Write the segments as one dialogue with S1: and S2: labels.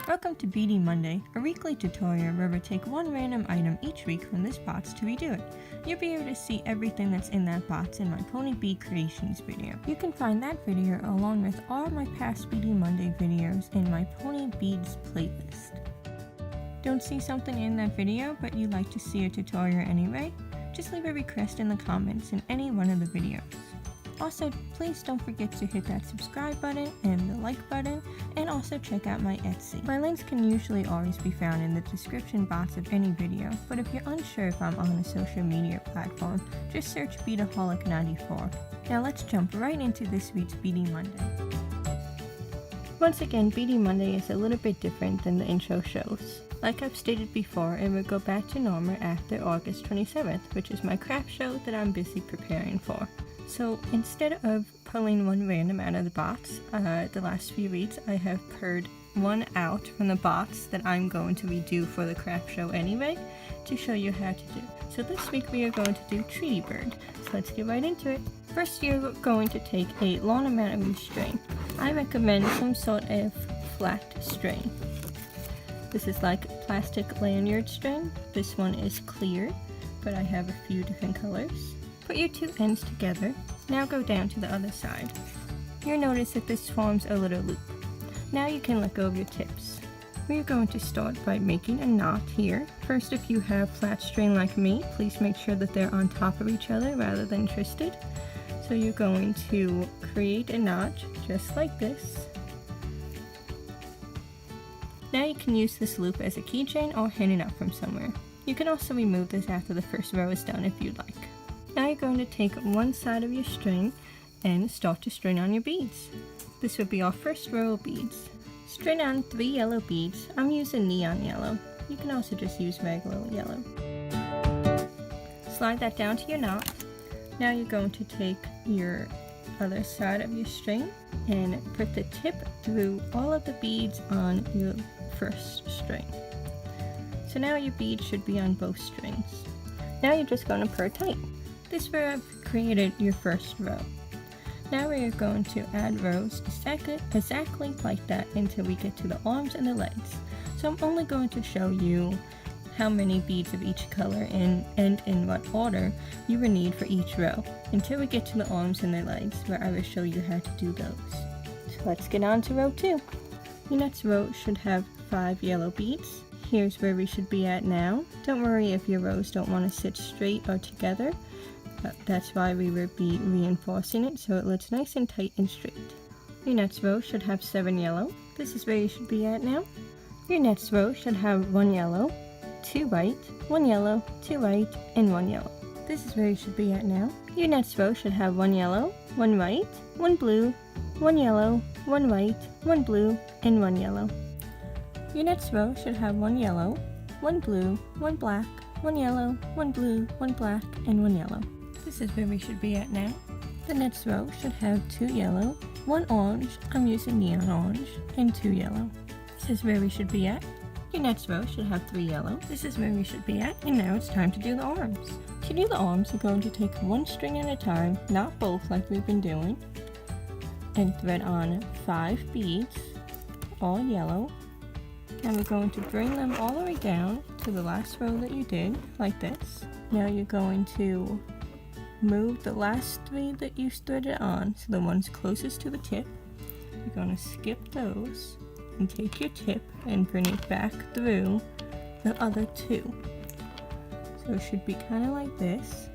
S1: Welcome to Beadie Monday, a weekly tutorial where we take one random item each week from this box to redo it. You'll be able to see everything that's in that box in my Pony Bead Creations video. You can find that video along with all my past Beadie Monday videos in my Pony Beads playlist. Don't see something in that video but you'd like to see a tutorial anyway? Just leave a request in the comments in any one of the videos. Also, please don't forget to hit that subscribe button and the like button, and also check out my Etsy. My links can usually always be found in the description box of any video, but if you're unsure if I'm on a social media platform, just search Beadaholic94. Now let's jump right into this week's Beadie Monday. Once again, Beadie Monday is a little bit different than the intro shows. Like I've stated before, it will go back to normal after August 27th, which is my craft show that I'm busy preparing for. So instead of pulling one random out of the box, the last few weeks I have pulled one out from the box that I'm going to redo for the craft show anyway, to show you how to do. So this week we are going to do Tweety Bird. So let's get right into it. First you're going to take a long amount of your string. I recommend some sort of flat string. This is like plastic lanyard string. This one is clear, but I have a few different colors. Put your two ends together. Now go down to the other side. You'll notice that this forms a little loop. Now you can let go of your tips. We are going to start by making a knot here. First, if you have flat string like me, please make sure that they're on top of each other rather than twisted. So you're going to create a knot just like this. Now you can use this loop as a keychain or hang it up from somewhere. You can also remove this after the first row is done if you'd like. Now you're going to take one side of your string and start to string on your beads. This will be our first row of beads. String on 3 yellow beads. I'm using neon yellow. You can also just use regular yellow. Slide that down to your knot. Now you're going to take your other side of your string and put the tip through all of the beads on your first string. So now your bead should be on both strings. Now you're just going to pull tight. This is where I've created your first row. Now we are going to add rows exactly like that until we get to the arms and the legs. So I'm only going to show you how many beads of each color and in what order you will need for each row until we get to the arms and the legs, where I will show you how to do those. So let's get on to row 2. Your next row should have 5 yellow beads. Here's where we should be at now. Don't worry if your rows don't want to sit straight or together. That's why we will be reinforcing it so it looks nice and tight and straight. Your next row should have 7 yellow. This is where you should be at now. Your next row should have 1 yellow, 2 white, 1 yellow, 2 white, and 1 yellow. This is where you should be at now. Your next row should have 1 yellow, 1 white, 1 blue, 1 yellow, 1 white, 1 blue, and 1 yellow. Your next row should have 1 yellow, 1 blue, 1 black, 1 yellow, 1 blue, 1 black, and 1 yellow. This is where we should be at now. The next row should have 2 yellow, 1 orange, I'm using neon orange, and 2 yellow. This is where we should be at. Your next row should have 3 yellow. This is where we should be at, and now it's time to do the arms. To do the arms, you're going to take one string at a time, not both like we've been doing, and thread on 5 beads, all yellow. Now we're going to bring them all the way down to the last row that you did, like this. Now you're going to move the last 3 that you threaded on, so the ones closest to the tip. You're going to skip those and take your tip and bring it back through the other 2. So it should be kind of like this.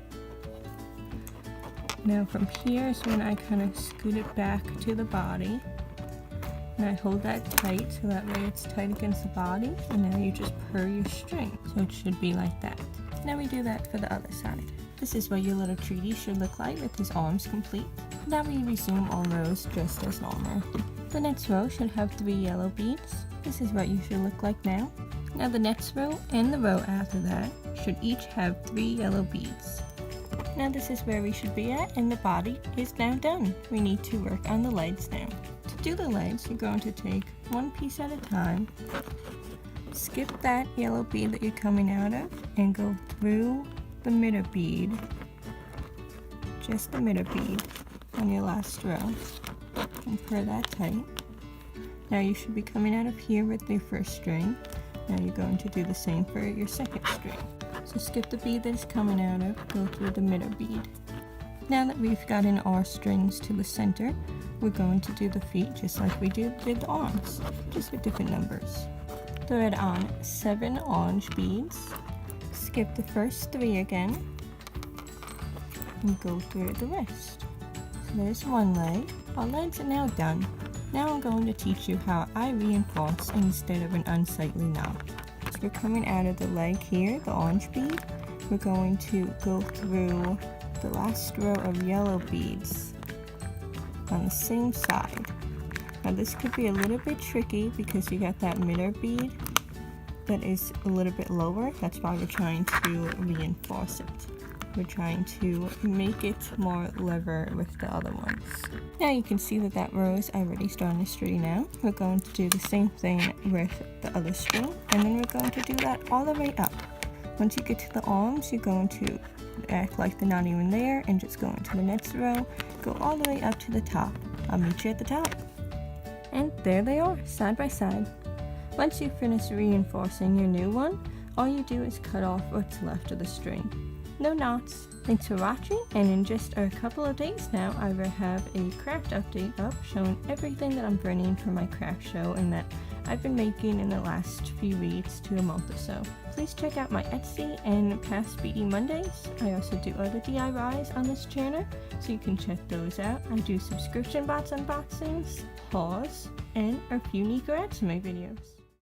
S1: Now from here is when I kind of scoot it back to the body. And I hold that tight so that way it's tight against the body, and now you just pull your string. So it should be like that. Now we do that for the other side. This is what your little treaty should look like with his arms complete. Now we resume all rows just as normal. The next row should have 3 yellow beads. This is what you should look like now. Now the next row and the row after that should each have 3 yellow beads. Now this is where we should be at, and the body is now done. We need to work on the legs now. To do the legs, you're going to take one piece at a time, skip that yellow bead that you're coming out of, and go through the middle bead, just the middle bead on your last row, and pull that tight. Now you should be coming out of here with your first string. Now you're going to do the same for your second string. So skip the bead that is coming out of, go through the middle bead. Now that we've gotten our strings to the center, we're going to do the feet just like we did the arms, just with different numbers. Thread on 7 orange beads, skip the first 3 again, and go through the rest. So there's one leg. Our legs are now done. Now I'm going to teach you how I reinforce instead of an unsightly knot. So we're coming out of the leg here, the orange bead. We're going to go through the last row of yellow beads on the same side. Now this could be a little bit tricky because you got that middle bead that is a little bit lower. That's why we're trying to reinforce it. We're trying to make it more level with the other ones. Now you can see that row is already starting to straighten out. We're going to do the same thing with the other string, and then we're going to do that all the way up. Once you get to the arms, you're going to act like they're not even there and just go into the next row. Go all the way up to the top. I'll meet you at the top. And there they are, side by side. Once you finish reinforcing your new one, all you do is cut off what's left of the string. No knots. Thanks for watching, and in just a couple of days now I will have a craft update up showing everything that I'm bringing for my craft show and that I've been making in the last few weeks to a month or so. Please check out my Etsy and past Beadie Mondays. I also do other DIYs on this channel, so you can check those out. I do subscription box unboxings, hauls, and a few unique ads in my videos.